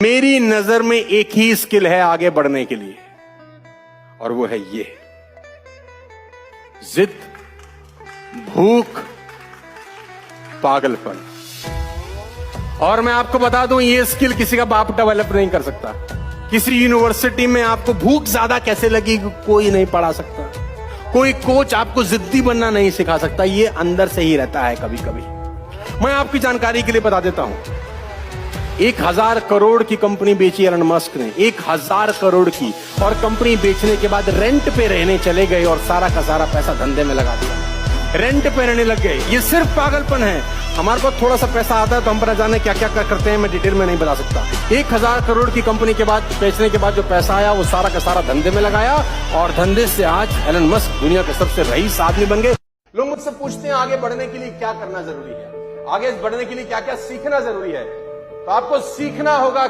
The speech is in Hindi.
मेरी नजर में एक ही स्किल है आगे बढ़ने के लिए, और वो है ये जिद, भूख, पागलपन। और मैं आपको बता दूं, ये स्किल किसी का बाप डेवलप नहीं कर सकता। किसी यूनिवर्सिटी में आपको भूख ज्यादा कैसे लगी कोई नहीं पढ़ा सकता। कोई कोच आपको जिद्दी बनना नहीं सिखा सकता। ये अंदर से ही रहता है कभी कभी। मैं आपकी जानकारी के लिए बता देता हूं, 1000 करोड़ की कंपनी बेची एलन मस्क ने, 1000 करोड़ की, और कंपनी बेचने के बाद रेंट पे रहने चले गए और सारा का सारा पैसा धंधे में लगा दिया। रेंट पे रहने लग गए। ये सिर्फ पागलपन है। हमारे पास थोड़ा सा पैसा आता है तो हम पर जाने क्या क्या करते हैं, मैं डिटेल में नहीं बता सकता। 1000 करोड़ की कंपनी के बाद बेचने के बाद जो पैसा आया वो सारा का सारा धंधे में लगाया, और धंधे से आज एलन मस्क दुनिया के सबसे रईस आदमी बन गए। लोग मुझसे पूछते हैं आगे बढ़ने के लिए क्या करना जरूरी है, आगे बढ़ने के लिए क्या क्या सीखना जरूरी है। तो आपको सीखना होगा